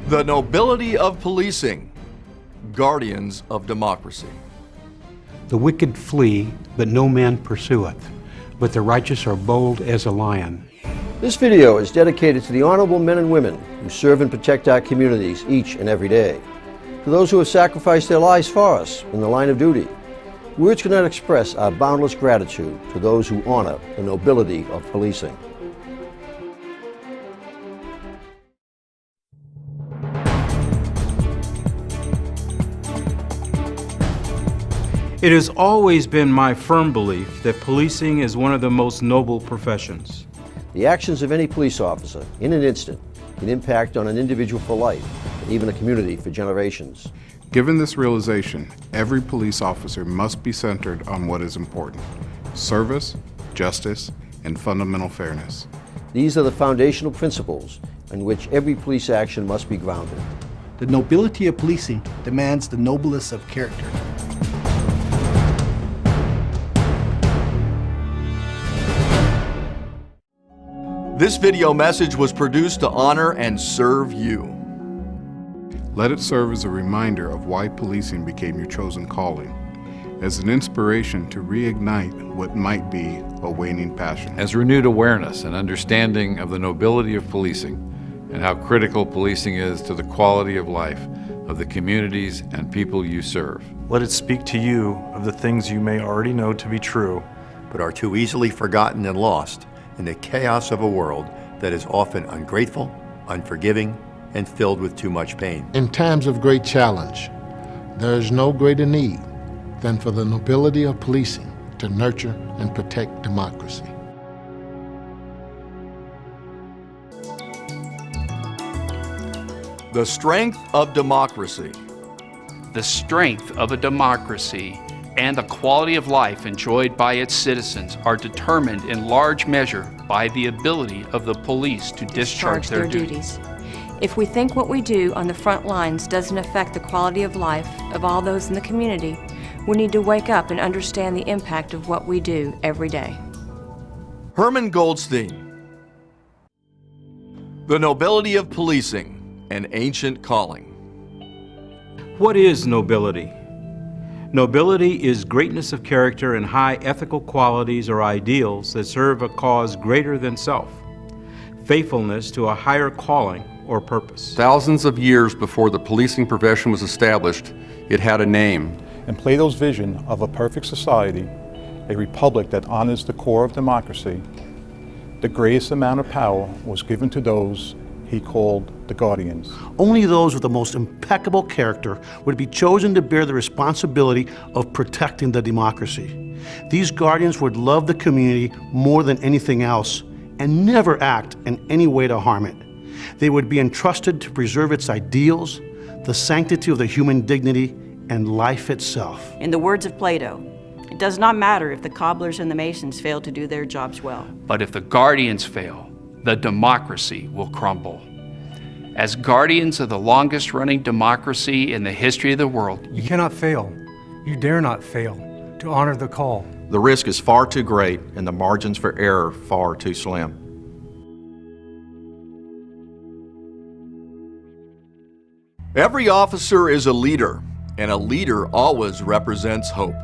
The Nobility of Policing, Guardians of Democracy. The wicked flee, but no man pursueth, but the righteous are bold as a lion. This video is dedicated to the honorable men and women who serve and protect our communities each and every day. To those who have sacrificed their lives for us in the line of duty, words cannot express our boundless gratitude to those who honor the nobility of policing. It has always been my firm belief that policing is one of the most noble professions. The actions of any police officer, in an instant, can impact on an individual for life, and even a community for generations. Given this realization, every police officer must be centered on what is important: service, justice, and fundamental fairness. These are the foundational principles in which every police action must be grounded. The nobility of policing demands the noblest of character. This video message was produced to honor and serve you. Let it serve as a reminder of why policing became your chosen calling, as an inspiration to reignite what might be a waning passion. As renewed awareness and understanding of the nobility of policing and how critical policing is to the quality of life of the communities and people you serve. Let it speak to you of the things you may already know to be true, but are too easily forgotten and lost in the chaos of a world that is often ungrateful, unforgiving, and filled with too much pain. In times of great challenge, there is no greater need than for the nobility of policing to nurture and protect democracy. The strength of democracy. The strength of a democracy and the quality of life enjoyed by its citizens are determined in large measure by the ability of the police to discharge their duties. If we think what we do on the front lines doesn't affect the quality of life of all those in the community, we need to wake up and understand the impact of what we do every day. Herman Goldstein. The Nobility of Policing, an Ancient Calling. What is nobility? Nobility is greatness of character and high ethical qualities or ideals that serve a cause greater than self. Faithfulness to a higher calling or purpose. Thousands of years before the policing profession was established, it had a name. and Plato's vision of a perfect society, a republic that honors the core of democracy, the greatest amount of power was given to those he called the guardians. Only those with the most impeccable character would be chosen to bear the responsibility of protecting the democracy. These guardians would love the community more than anything else and never act in any way to harm it. They would be entrusted to preserve its ideals, the sanctity of the human dignity, and life itself. In the words of Plato, it does not matter if the cobblers and the masons fail to do their jobs well. But if the guardians fail, the democracy will crumble. As guardians of the longest running democracy in the history of the world, you cannot fail. You dare not fail to honor the call. The risk is far too great and the margins for error far too slim. Every officer is a leader, and a leader always represents hope.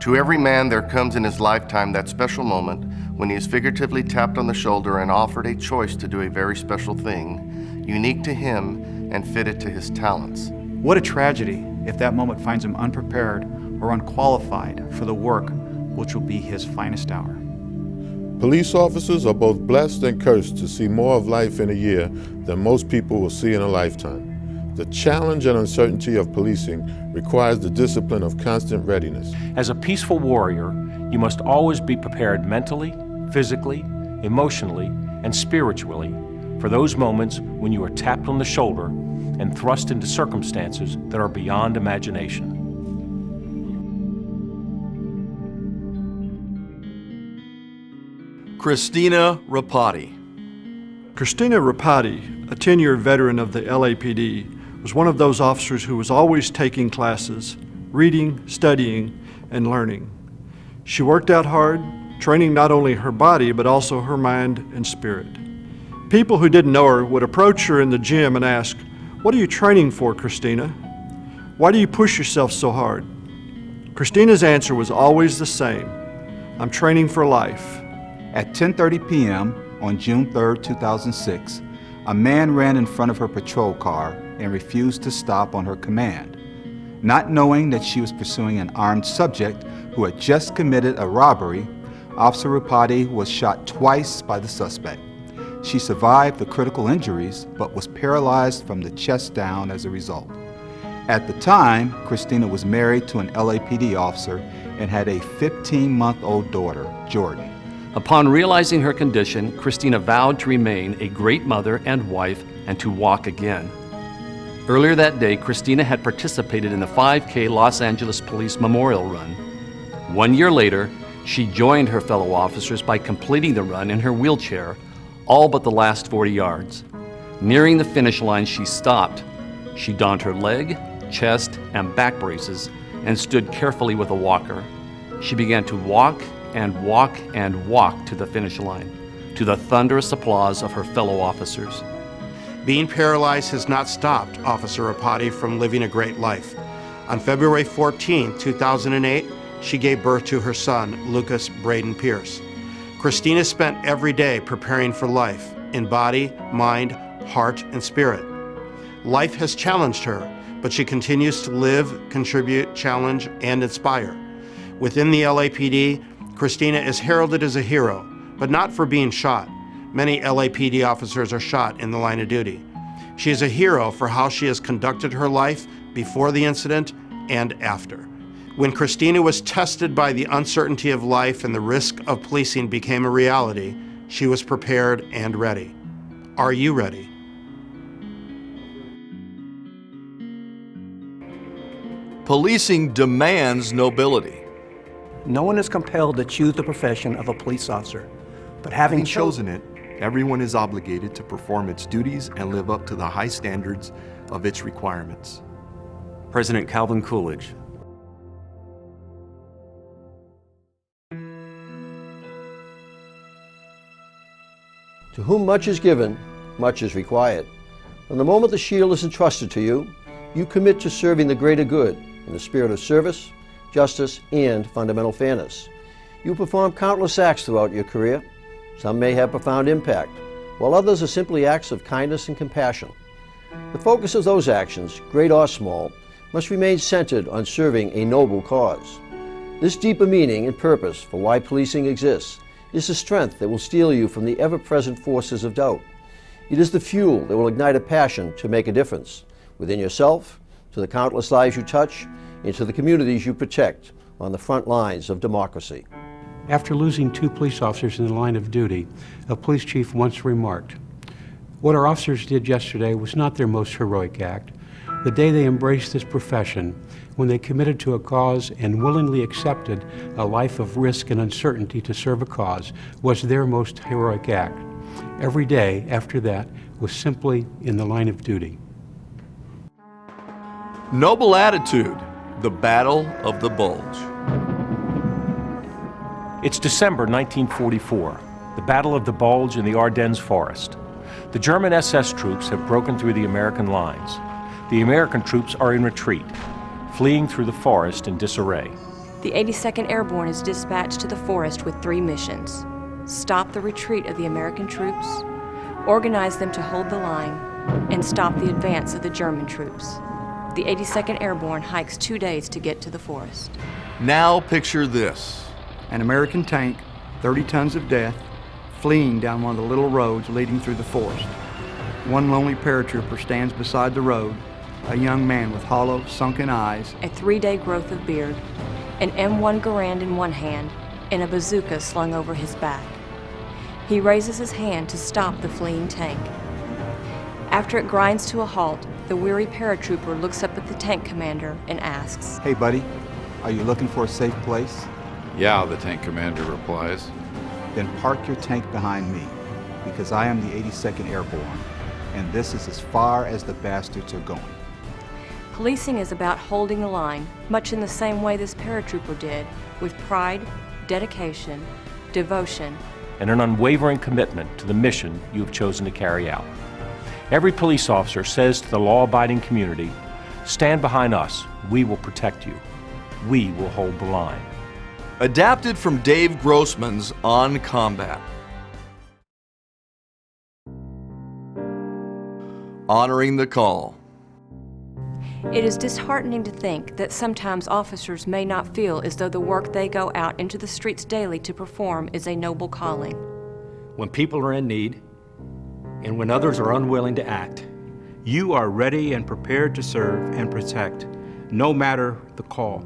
To every man there comes in his lifetime that special moment when he is figuratively tapped on the shoulder and offered a choice to do a very special thing, unique to him and fitted to his talents. What a tragedy if that moment finds him unprepared or unqualified for the work which will be his finest hour. Police officers are both blessed and cursed to see more of life in a year than most people will see in a lifetime. The challenge and uncertainty of policing requires the discipline of constant readiness. As a peaceful warrior, you must always be prepared mentally, physically, emotionally, and spiritually for those moments when you are tapped on the shoulder and thrust into circumstances that are beyond imagination. Christina Rapati. Christina Rapati, a 10-year veteran of the LAPD, was one of those officers who was always taking classes, reading, studying, and learning. She worked out hard, training not only her body, but also her mind and spirit. People who didn't know her would approach her in the gym and ask, "What are you training for, Christina? Why do you push yourself so hard?" Christina's answer was always the same: "I'm training for life." At 10:30 p.m. on June 3, 2006, a man ran in front of her patrol car and refused to stop on her command. Not knowing that she was pursuing an armed subject who had just committed a robbery, Officer Rupati was shot twice by the suspect. She survived the critical injuries, but was paralyzed from the chest down as a result. At the time, Christina was married to an LAPD officer and had a 15-month-old daughter, Jordan. Upon realizing her condition, Christina vowed to remain a great mother and wife and to walk again. Earlier that day, Christina had participated in the 5K Los Angeles Police Memorial Run. 1 year later, she joined her fellow officers by completing the run in her wheelchair, all but the last 40 yards. Nearing the finish line, she stopped. She donned her leg, chest, and back braces and stood carefully with a walker. She began to walk and walk and walk to the finish line, to the thunderous applause of her fellow officers. Being paralyzed has not stopped Officer Rupati from living a great life. On February 14, 2008, she gave birth to her son, Lucas Braden Pierce. Christina spent every day preparing for life, in body, mind, heart, and spirit. Life has challenged her, but she continues to live, contribute, challenge, and inspire. Within the LAPD, Christina is heralded as a hero, but not for being shot. Many LAPD officers are shot in the line of duty. She is a hero for how she has conducted her life before the incident and after. When Christina was tested by the uncertainty of life and the risk of policing became a reality, she was prepared and ready. Are you ready? Policing demands nobility. No one is compelled to choose the profession of a police officer, but having chosen it, everyone is obligated to perform its duties and live up to the high standards of its requirements. President Calvin Coolidge. To whom much is given, much is required. From the moment the shield is entrusted to you, you commit to serving the greater good in the spirit of service, justice, and fundamental fairness. You perform countless acts throughout your career. Some may have profound impact, while others are simply acts of kindness and compassion. The focus of those actions, great or small, must remain centered on serving a noble cause. This deeper meaning and purpose for why policing exists is the strength that will steel you from the ever-present forces of doubt. It is the fuel that will ignite a passion to make a difference within yourself, to the countless lives you touch, and to the communities you protect on the front lines of democracy. After losing 2 police officers in the line of duty, a police chief once remarked, "What our officers did yesterday was not their most heroic act. The day they embraced this profession, when they committed to a cause and willingly accepted a life of risk and uncertainty to serve a cause, was their most heroic act. Every day after that was simply in the line of duty." Noble attitude, the battle of the bulge. It's December 1944, the Battle of the Bulge in the Ardennes Forest. The German SS troops have broken through the American lines. The American troops are in retreat, fleeing through the forest in disarray. The 82nd Airborne is dispatched to the forest with 3 missions: stop the retreat of the American troops, organize them to hold the line, and stop the advance of the German troops. The 82nd Airborne hikes 2 days to get to the forest. Now picture this. An American tank, 30 tons of death, fleeing down one of the little roads leading through the forest. One lonely paratrooper stands beside the road, a young man with hollow, sunken eyes, a 3-day growth of beard, an M1 Garand in one hand, and a bazooka slung over his back. He raises his hand to stop the fleeing tank. After it grinds to a halt, the weary paratrooper looks up at the tank commander and asks, "Hey buddy, are you looking for a safe place?" "Yeah," the tank commander replies. "Then park your tank behind me, because I am the 82nd Airborne, and this is as far as the bastards are going." Policing is about holding the line, much in the same way this paratrooper did, with pride, dedication, devotion, and an unwavering commitment to the mission you have chosen to carry out. Every police officer says to the law-abiding community, stand behind us, we will protect you. We will hold the line. Adapted from Dave Grossman's On Combat. Honoring the call. It is disheartening to think that sometimes officers may not feel as though the work they go out into the streets daily to perform is a noble calling. When people are in need, and when others are unwilling to act, You are ready and prepared to serve and protect, no matter the call.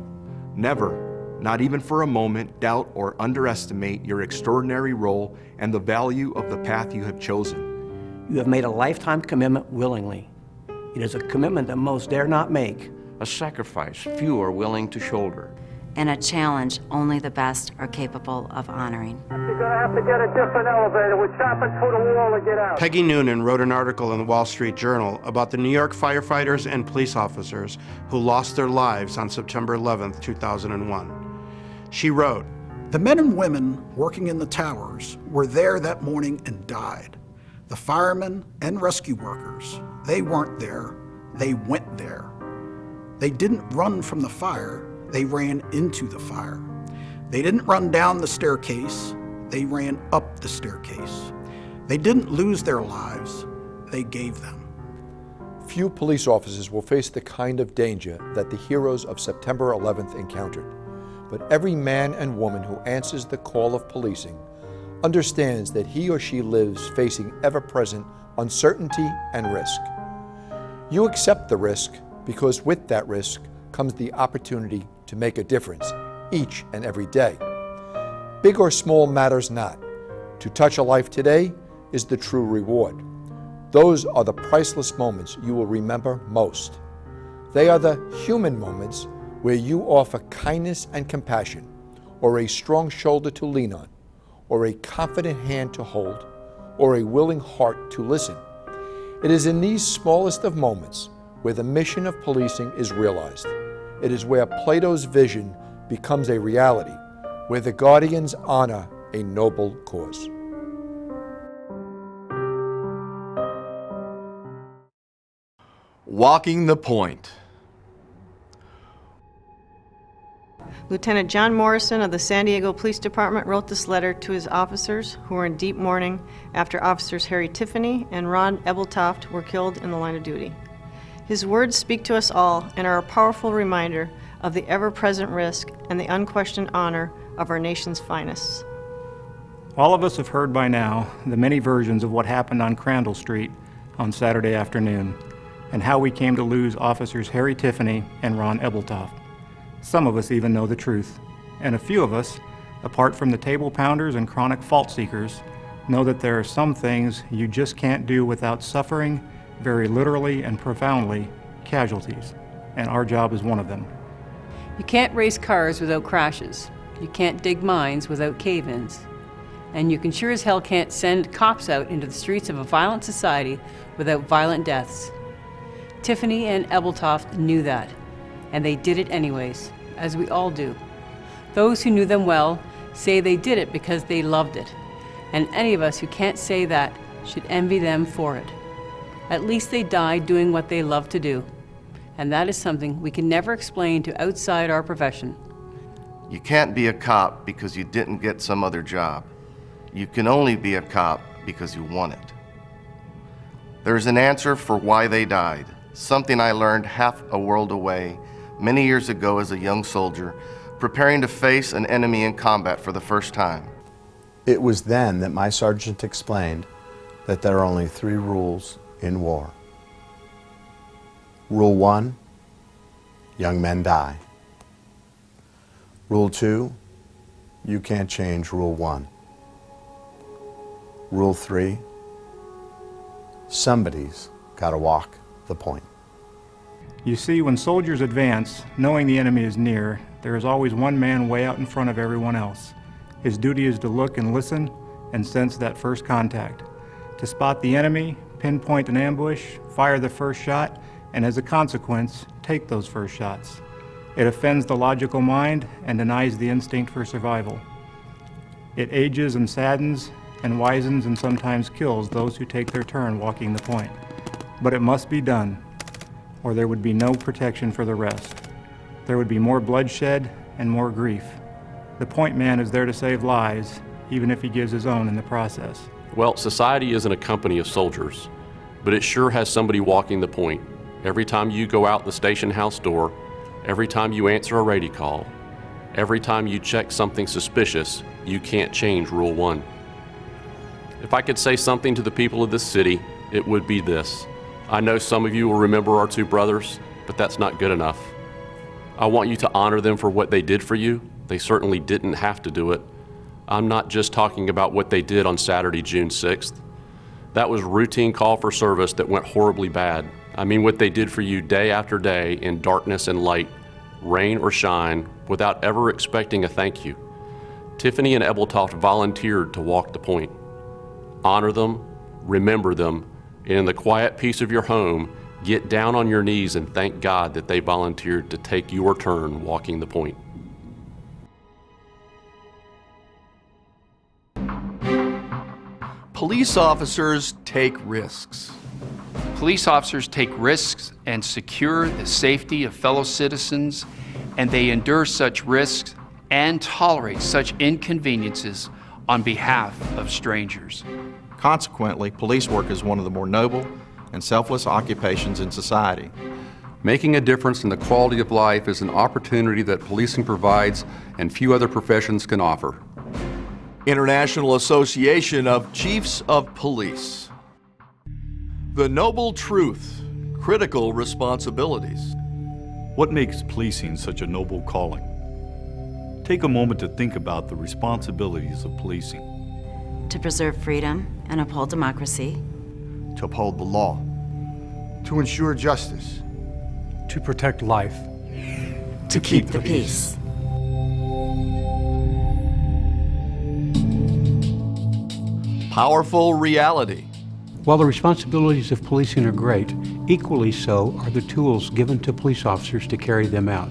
Never, not even for a moment, doubt or underestimate your extraordinary role and the value of the path you have chosen. You have made a lifetime commitment willingly. It is a commitment that most dare not make. A sacrifice few are willing to shoulder. And a challenge only the best are capable of honoring. You're gonna have to get a different elevator. We're chopping through the wall to get out. Peggy Noonan wrote an article in the Wall Street Journal about the New York firefighters and police officers who lost their lives on September 11th, 2001. She wrote, "The men and women working in the towers were there that morning and died. The firemen and rescue workers, they weren't there, they went there. They didn't run from the fire, they ran into the fire. They didn't run down the staircase, they ran up the staircase. They didn't lose their lives, they gave them." Few police officers will face the kind of danger that the heroes of September 11th encountered. But every man and woman who answers the call of policing understands that he or she lives facing ever-present uncertainty and risk. You accept the risk because with that risk comes the opportunity to make a difference each and every day. Big or small matters not. To touch a life today is the true reward. Those are the priceless moments you will remember most. They are the human moments where you offer kindness and compassion, or a strong shoulder to lean on, or a confident hand to hold, or a willing heart to listen. It is in these smallest of moments where the mission of policing is realized. It is where Plato's vision becomes a reality, where the guardians honor a noble cause. Walking the point. Lieutenant John Morrison of the San Diego Police Department wrote this letter to his officers who were in deep mourning after officers Harry Tiffany and Ron Ebeltoft were killed in the line of duty. His words speak to us all and are a powerful reminder of the ever-present risk and the unquestioned honor of our nation's finest. All of us have heard by now the many versions of what happened on Crandall Street on Saturday afternoon and how we came to lose officers Harry Tiffany and Ron Ebeltoft. Some of us even know the truth, and a few of us, apart from the table pounders and chronic fault seekers, know that there are some things you just can't do without suffering, very literally and profoundly, casualties, and our job is one of them. You can't race cars without crashes. You can't dig mines without cave-ins. And you can sure as hell can't send cops out into the streets of a violent society without violent deaths. Tiffany and Ebeltoft knew that, and they did it anyways, as we all do. Those who knew them well say they did it because they loved it, and any of us who can't say that should envy them for it. At least they died doing what they love to do, and that is something we can never explain to outside our profession. You can't be a cop because you didn't get some other job. You can only be a cop because you want it. There's an answer for why they died, something I learned half a world away many years ago as a young soldier, preparing to face an enemy in combat for the first time. It was then that my sergeant explained that there are only 3 rules in war. Rule 1, young men die. Rule 2, you can't change Rule 1. Rule 3, somebody's got to walk the point. You see, when soldiers advance, knowing the enemy is near, there is always one man way out in front of everyone else. His duty is to look and listen and sense that first contact, to spot the enemy, pinpoint an ambush, fire the first shot, and as a consequence, take those first shots. It offends the logical mind and denies the instinct for survival. It ages and saddens and wisens and sometimes kills those who take their turn walking the point. But it must be done, or there would be no protection for the rest. There would be more bloodshed and more grief. The point man is there to save lives, even if he gives his own in the process. Well, society isn't a company of soldiers, but it sure has somebody walking the point. Every time you go out the station house door, every time you answer a radio call, every time you check something suspicious, you can't change Rule 1. If I could say something to the people of this city, it would be this. I know some of you will remember our two brothers, but that's not good enough. I want you to honor them for what they did for you. They certainly didn't have to do it. I'm not just talking about what they did on Saturday, June 6th. That was routine call for service that went horribly bad. I mean what they did for you day after day in darkness and light, rain or shine, without ever expecting a thank you. Tiffany and Ebeltoft volunteered to walk the point. Honor them, remember them, and in the quiet peace of your home, get down on your knees and thank God that they volunteered to take your turn walking the point. Police officers take risks. Police officers take risks and secure the safety of fellow citizens, and they endure such risks and tolerate such inconveniences on behalf of strangers. Consequently, police work is one of the more noble and selfless occupations in society. Making a difference in the quality of life is an opportunity that policing provides and few other professions can offer. International Association of Chiefs of Police. The noble truth, critical responsibilities. What makes policing such a noble calling? Take a moment to think about the responsibilities of policing. To preserve freedom and uphold democracy. To uphold the law. To ensure justice. To protect life. To keep the peace. Powerful reality. While the responsibilities of policing are great, equally so are the tools given to police officers to carry them out.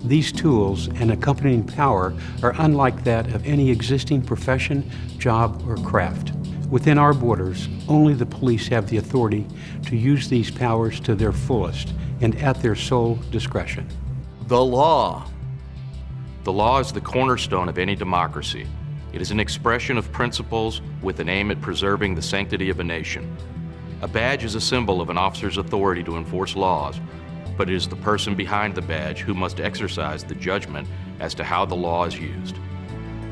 These tools and accompanying power are unlike that of any existing profession, job, or craft. Within our borders, only the police have the authority to use these powers to their fullest and at their sole discretion. The law. The law is the cornerstone of any democracy. It is an expression of principles with an aim at preserving the sanctity of a nation. A badge is a symbol of an officer's authority to enforce laws, but it is the person behind the badge who must exercise the judgment as to how the law is used.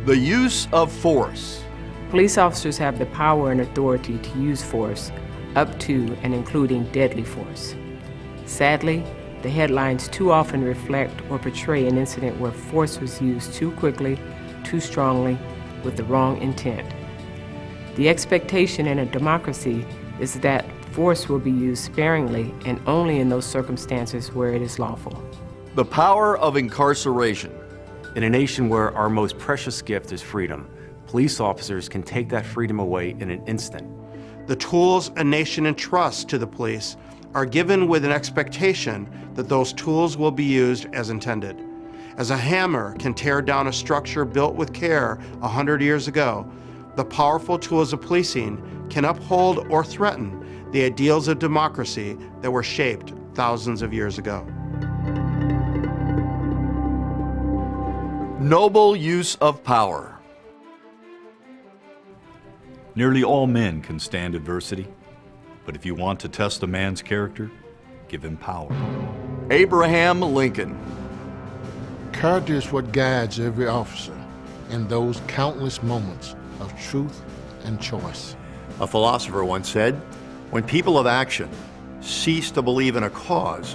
The use of force. Police officers have the power and authority to use force, up to and including deadly force. Sadly, the headlines too often reflect or portray an incident where force was used too quickly, too strongly, with the wrong intent. The expectation in a democracy is that force will be used sparingly and only in those circumstances where it is lawful. The power of incarceration. In a nation where our most precious gift is freedom, police officers can take that freedom away in an instant. The tools a nation entrusts to the police are given with an expectation that those tools will be used as intended. As a hammer can tear down a structure built with care 100 years ago, the powerful tools of policing can uphold or threaten the ideals of democracy that were shaped thousands of years ago. Noble use of power. Nearly all men can stand adversity, but if you want to test a man's character, give him power. Abraham Lincoln. Character is what guides every officer in those countless moments of truth and choice. A philosopher once said, when people of action cease to believe in a cause,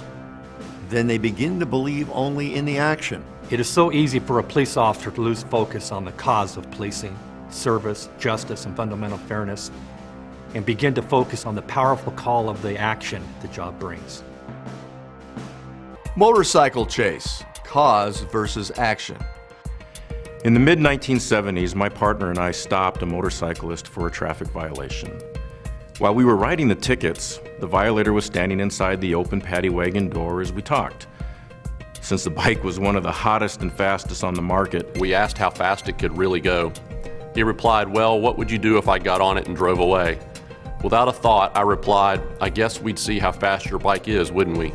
then they begin to believe only in the action. It is so easy for a police officer to lose focus on the cause of policing, service, justice, and fundamental fairness, and begin to focus on the powerful call of the action the job brings. Motorcycle chase. Cause versus action. In the mid-1970s, my partner and I stopped a motorcyclist for a traffic violation. While we were writing the tickets, the violator was standing inside the open paddy wagon door as we talked. Since the bike was one of the hottest and fastest on the market, we asked how fast it could really go. He replied, well, what would you do if I got on it and drove away? Without a thought, I replied, "I guess we'd see how fast your bike is, wouldn't we?"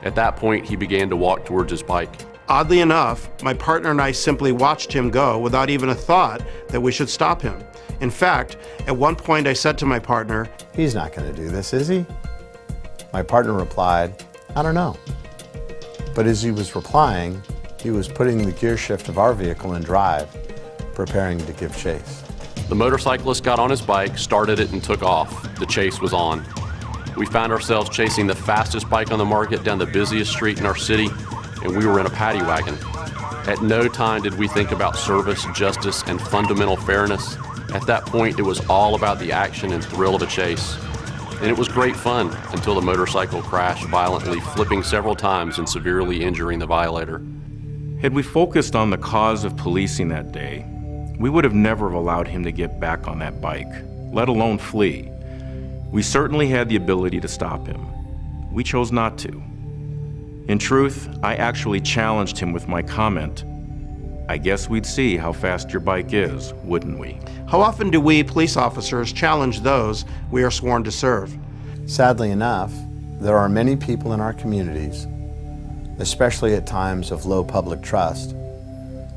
At that point, he began to walk towards his bike. Oddly enough, my partner and I simply watched him go without even a thought that we should stop him. In fact, at one point I said to my partner, "He's not going to do this, is he?" My partner replied, "I don't know." But as he was replying, he was putting the gear shift of our vehicle in drive, preparing to give chase. The motorcyclist got on his bike, started it, and took off. The chase was on. We found ourselves chasing the fastest bike on the market down the busiest street in our city, and we were in a paddy wagon. At no time did we think about service, justice, and fundamental fairness. At that point, it was all about the action and thrill of a chase. And it was great fun until the motorcycle crashed violently, flipping several times and severely injuring the violator. Had we focused on the cause of policing that day, we would have never allowed him to get back on that bike, let alone flee. We certainly had the ability to stop him. We chose not to. In truth, I actually challenged him with my comment, "I guess we'd see how fast your bike is, wouldn't we?" how often do we police officers challenge those we are sworn to serve? Sadly enough, there are many people in our communities, especially at times of low public trust,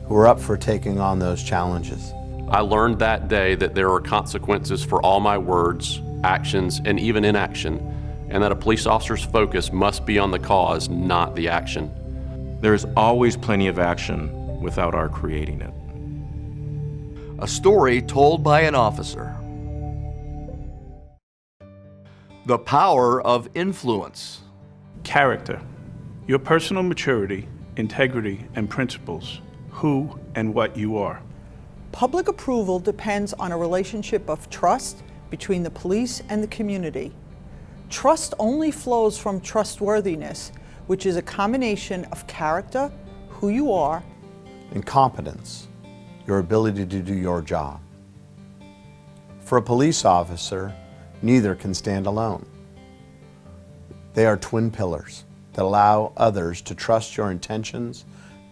who are up for taking on those challenges. I learned that day that there are consequences for all my words, actions, and even inaction, and that a police officer's focus must be on the cause, not the action. There is always plenty of action without our creating it. A story told by an officer. The power of influence. Character, your personal maturity, integrity, and principles, who and what you are. Public approval depends on a relationship of trust between the police and the community. Trust only flows from trustworthiness, which is a combination of character, who you are, and competence, your ability to do your job. For a police officer, neither can stand alone. They are twin pillars that allow others to trust your intentions,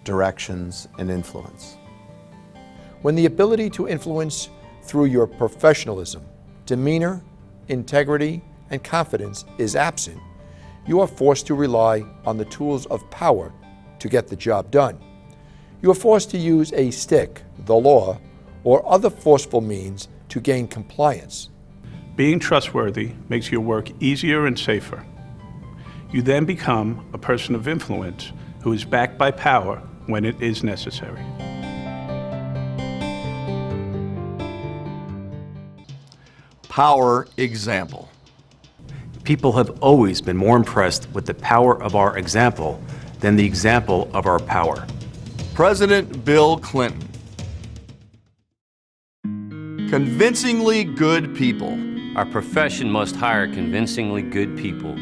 directions, and influence. When the ability to influence through your professionalism, demeanor, integrity, and confidence is absent, you are forced to rely on the tools of power to get the job done. You are forced to use a stick, the law, or other forceful means to gain compliance. Being trustworthy makes your work easier and safer. You then become a person of influence who is backed by power when it is necessary. Power example. People have always been more impressed with the power of our example than the example of our power. President Bill Clinton. Convincingly good people. Our profession must hire convincingly good people.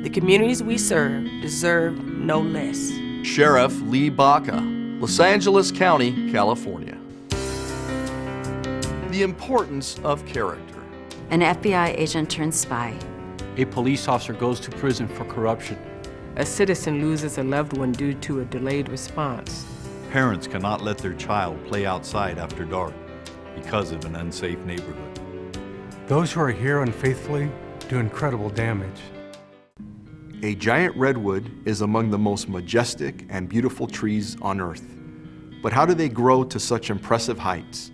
The communities we serve deserve no less. Sheriff Lee Baca, Los Angeles County, California. The importance of character. An FBI agent turned spy. A police officer goes to prison for corruption. A citizen loses a loved one due to a delayed response. Parents cannot let their child play outside after dark because of an unsafe neighborhood. Those who are here unfaithfully do incredible damage. A giant redwood is among the most majestic and beautiful trees on earth. But how do they grow to such impressive heights?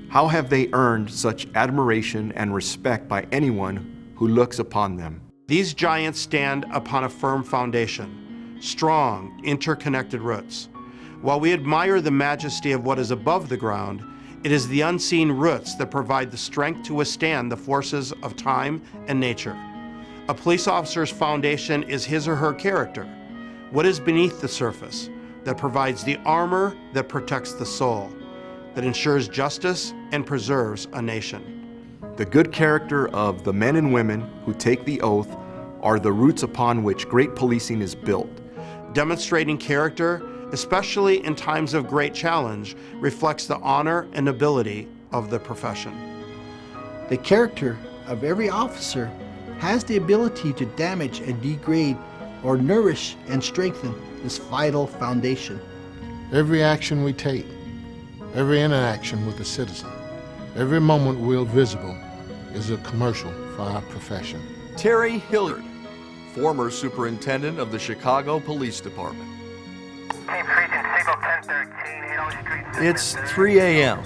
How have they earned such admiration and respect by anyone who looks upon them? These giants stand upon a firm foundation, strong, interconnected roots. While we admire the majesty of what is above the ground, it is the unseen roots that provide the strength to withstand the forces of time and nature. A police officer's foundation is his or her character. What is beneath the surface that provides the armor that protects the soul, that ensures justice and preserves a nation. The good character of the men and women who take the oath are the roots upon which great policing is built. Demonstrating character, especially in times of great challenge, reflects the honor and nobility of the profession. The character of every officer has the ability to damage and degrade or nourish and strengthen this vital foundation. Every action we take, every interaction with a citizen, every moment we're visible is a commercial for our profession. Terry Hilliard, former superintendent of the Chicago Police Department. It's 3 a.m.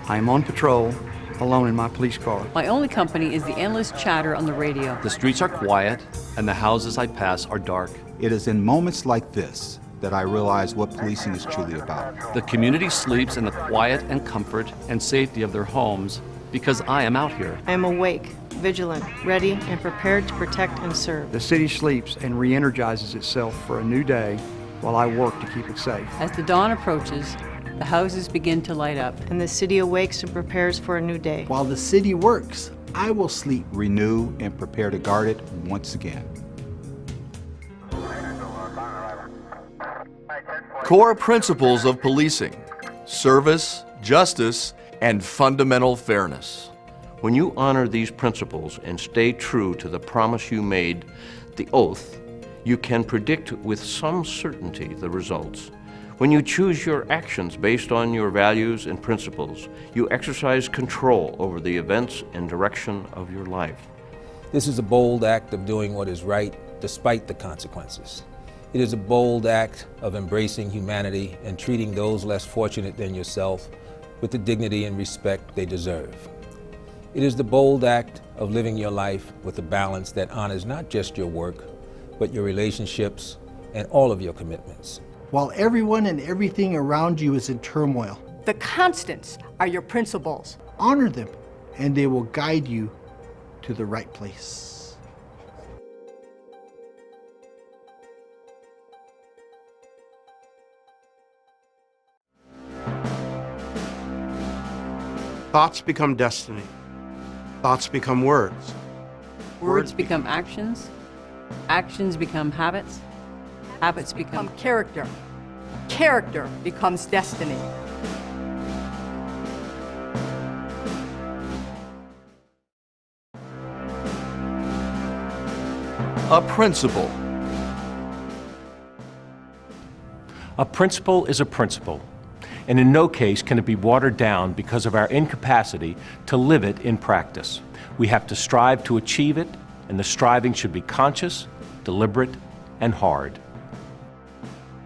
I'm on patrol, alone in my police car. My only company is the endless chatter on the radio. The streets are quiet, and the houses I pass are dark. It is in moments like this that I realize what policing is truly about. The community sleeps in the quiet and comfort and safety of their homes because I am out here. I am awake, vigilant, ready, and prepared to protect and serve. The city sleeps and re-energizes itself for a new day while I work to keep it safe. As the dawn approaches, the houses begin to light up. And the city awakes and prepares for a new day. While the city works, I will sleep. Renew and prepare to guard it once again. Core principles of policing: service, justice, and fundamental fairness. When you honor these principles and stay true to the promise you made, the oath, you can predict with some certainty the results. When you choose your actions based on your values and principles, you exercise control over the events and direction of your life. This is a bold act of doing what is right despite the consequences. It is a bold act of embracing humanity and treating those less fortunate than yourself with the dignity and respect they deserve. It is the bold act of living your life with a balance that honors not just your work, but your relationships and all of your commitments. While everyone and everything around you is in turmoil, the constants are your principles. Honor them, and they will guide you to the right place. Thoughts become destiny. Thoughts become words. Words become actions. Actions become habits. Habits become character. Character becomes destiny. A principle. A principle is a principle, and in no case can it be watered down because of our incapacity to live it in practice. We have to strive to achieve it, and the striving should be conscious, deliberate, and hard.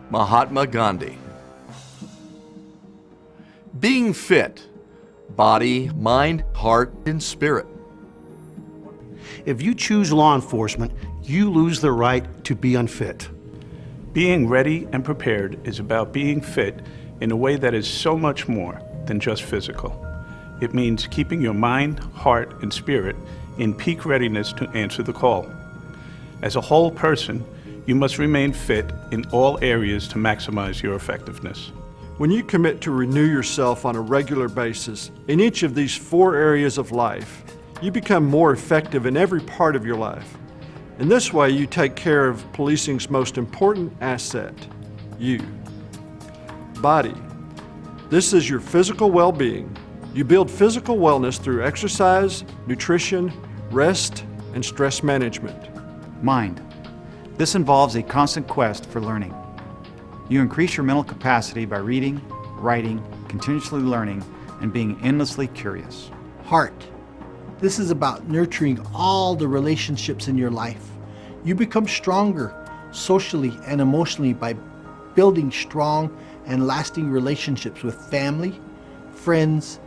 Mahatma Gandhi. Being fit, body, mind, heart, and spirit. If you choose law enforcement, you lose the right to be unfit. Being ready and prepared is about being fit in a way that is so much more than just physical. It means keeping your mind, heart, and spirit in peak readiness to answer the call. As a whole person, you must remain fit in all areas to maximize your effectiveness. When you commit to renew yourself on a regular basis in each of these 4 areas of life, you become more effective in every part of your life. In this way, you take care of policing's most important asset, you. Body. This is your physical well-being. You build physical wellness through exercise, nutrition, rest, and stress management. Mind. This involves a constant quest for learning. You increase your mental capacity by reading, writing, continuously learning, and being endlessly curious. Heart. This is about nurturing all the relationships in your life. You become stronger socially and emotionally by building strong and lasting relationships with family, friends,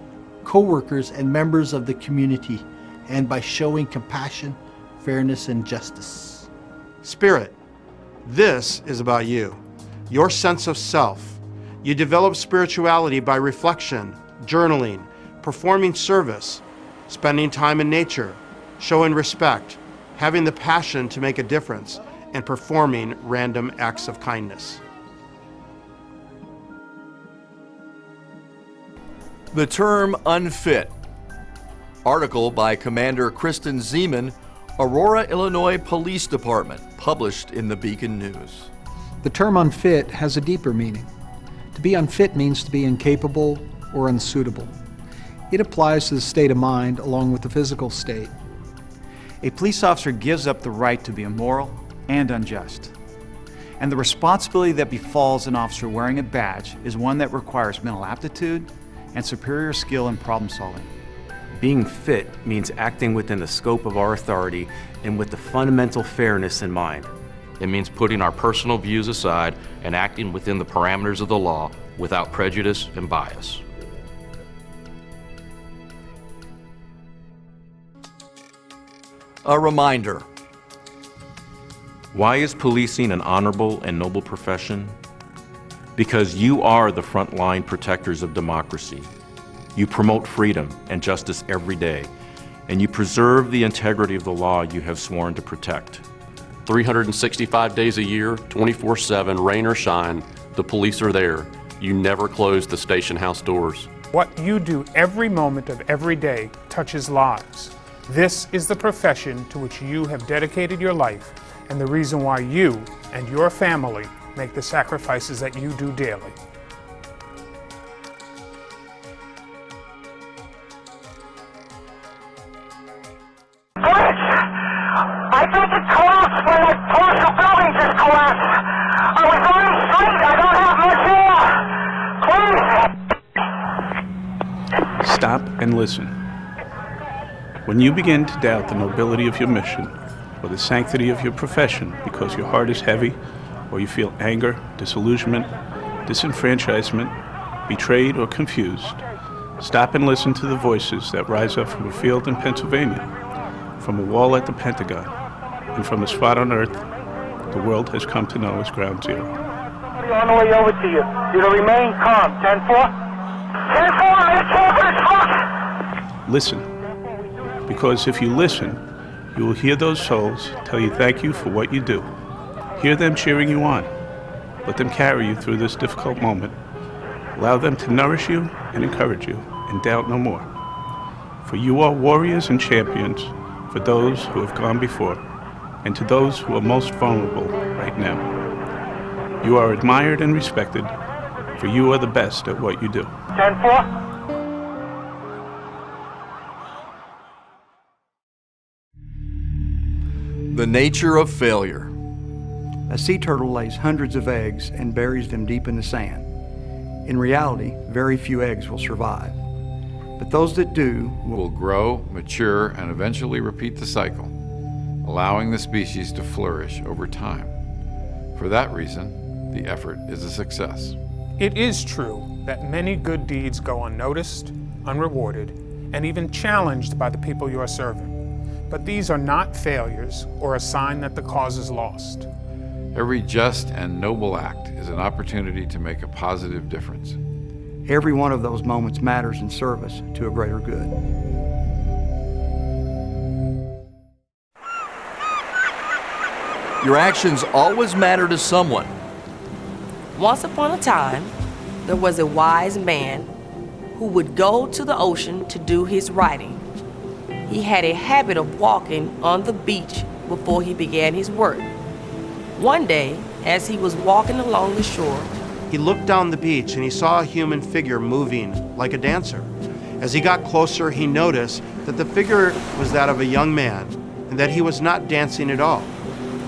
co-workers, and members of the community, and by showing compassion, fairness, and justice. Spirit. This is about you, your sense of self. You develop spirituality by reflection, journaling, performing service, spending time in nature, showing respect, having the passion to make a difference, and performing random acts of kindness. The term unfit. Article by Commander Kristen Zeman, Aurora, Illinois Police Department, published in the Beacon News. The term unfit has a deeper meaning. To be unfit means to be incapable or unsuitable. It applies to the state of mind along with the physical state. A police officer gives up the right to be immoral and unjust. And the responsibility that befalls an officer wearing a badge is one that requires mental aptitude and superior skill in problem solving. Being fit means acting within the scope of our authority and with the fundamental fairness in mind. It means putting our personal views aside and acting within the parameters of the law without prejudice and bias. A reminder. Why is policing an honorable and noble profession? Because you are the frontline protectors of democracy. You promote freedom and justice every day, and you preserve the integrity of the law you have sworn to protect. 365 days a year, 24/7, rain or shine, the police are there. You never close the station house doors. What you do every moment of every day touches lives. This is the profession to which you have dedicated your life, and the reason why you and your family make the sacrifices that you do daily. I think it collapsed when that partial building just collapsed. I was on the street. I don't have much more. Please. Stop and listen. When you begin to doubt the nobility of your mission or the sanctity of your profession because your heart is heavy, or you feel anger, disillusionment, disenfranchisement, betrayed, or confused, stop and listen to the voices that rise up from a field in Pennsylvania, from a wall at the Pentagon, and from a spot on Earth the world has come to know as Ground Zero. On the way over to you. You're to remain calm. 10-4. 10-4, I'm for this. Listen, because if you listen, you will hear those souls tell you thank you for what you do. Hear them cheering you on. Let them carry you through this difficult moment. Allow them to nourish you and encourage you, and doubt no more. For you are warriors and champions for those who have gone before, and to those who are most vulnerable right now. You are admired and respected, for you are the best at what you do. 10-4. The nature of failure. A sea turtle lays hundreds of eggs and buries them deep in the sand. In reality, very few eggs will survive. But those that do will grow, mature, and eventually repeat the cycle, allowing the species to flourish over time. For that reason, the effort is a success. It is true that many good deeds go unnoticed, unrewarded, and even challenged by the people you are serving. But these are not failures or a sign that the cause is lost. Every just and noble act is an opportunity to make a positive difference. Every one of those moments matters in service to a greater good. Your actions always matter to someone. Once upon a time, there was a wise man who would go to the ocean to do his writing. He had a habit of walking on the beach before he began his work. One day, as he was walking along the shore, he looked down the beach and he saw a human figure moving like a dancer. As he got closer, he noticed that the figure was that of a young man and that he was not dancing at all.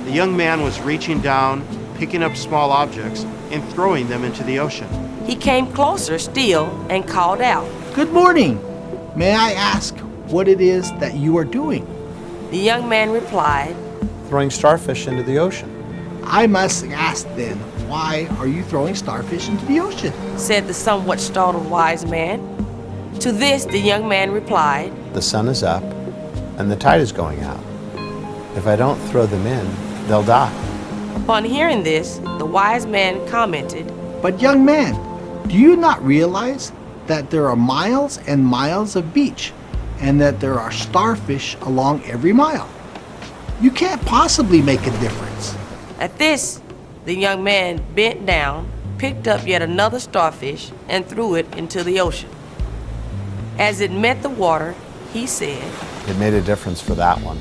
The young man was reaching down, picking up small objects and throwing them into the ocean. He came closer still and called out, "Good morning. May I ask what it is that you are doing?" The young man replied, "Throwing starfish into the ocean." "I must ask then, why are you throwing starfish into the ocean?" said the somewhat startled wise man. To this, the young man replied, "The sun is up and the tide is going out. If I don't throw them in, they'll die." Upon hearing this, the wise man commented, "But young man, do you not realize that there are miles and miles of beach and that there are starfish along every mile? You can't possibly make a difference." At this, the young man bent down, picked up yet another starfish, and threw it into the ocean. As it met the water, he said, "It made a difference for that one."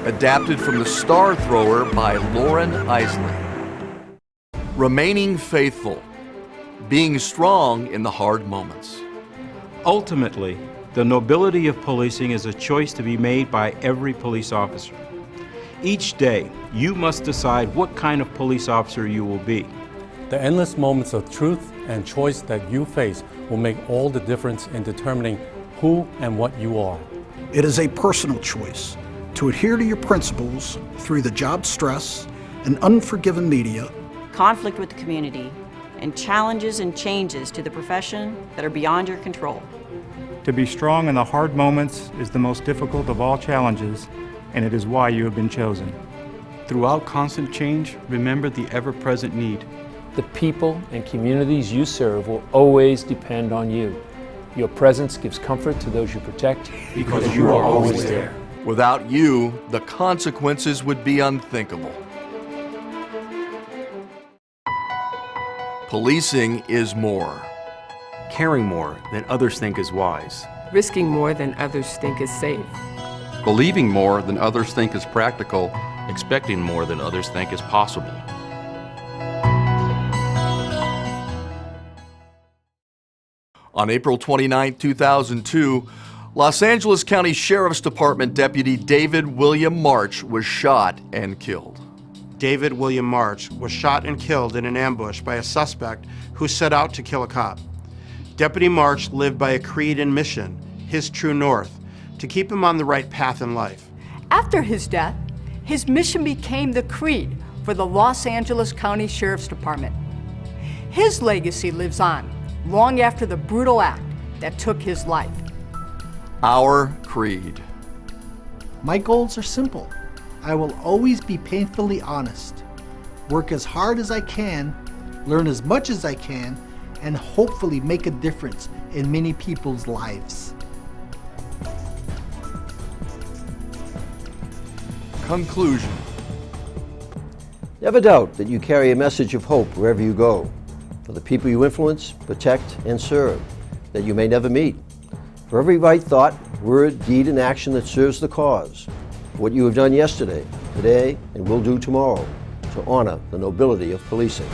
Adapted from The Star Thrower by Lauren Isley. Remaining faithful. Being strong in the hard moments. Ultimately, the nobility of policing is a choice to be made by every police officer. Each day, you must decide what kind of police officer you will be. The endless moments of truth and choice that you face will make all the difference in determining who and what you are. It is a personal choice to adhere to your principles through the job stress and unforgiving media, conflict with the community, and challenges and changes to the profession that are beyond your control. To be strong in the hard moments is the most difficult of all challenges, and it is why you have been chosen. Throughout constant change, remember the ever-present need. The people and communities you serve will always depend on you. Your presence gives comfort to those you protect because you are always there. Without you, the consequences would be unthinkable. Policing is more. Caring more than others think is wise. Risking more than others think is safe. Believing more than others think is practical. Expecting more than others think is possible. On April 29, 2002, Los Angeles County Sheriff's Department Deputy David William March was shot and killed. David William March was shot and killed in an ambush by a suspect who set out to kill a cop. Deputy March lived by a creed and mission, his true north, to keep him on the right path in life. After his death, his mission became the creed for the Los Angeles County Sheriff's Department. His legacy lives on long after the brutal act that took his life. Our creed. My goals are simple. I will always be painfully honest, work as hard as I can, learn as much as I can, and hopefully make a difference in many people's lives. Conclusion. Never doubt that you carry a message of hope wherever you go, for the people you influence, protect, and serve, that you may never meet. For every right thought, word, deed, and action that serves the cause, for what you have done yesterday, today, and will do tomorrow, to honor the nobility of policing.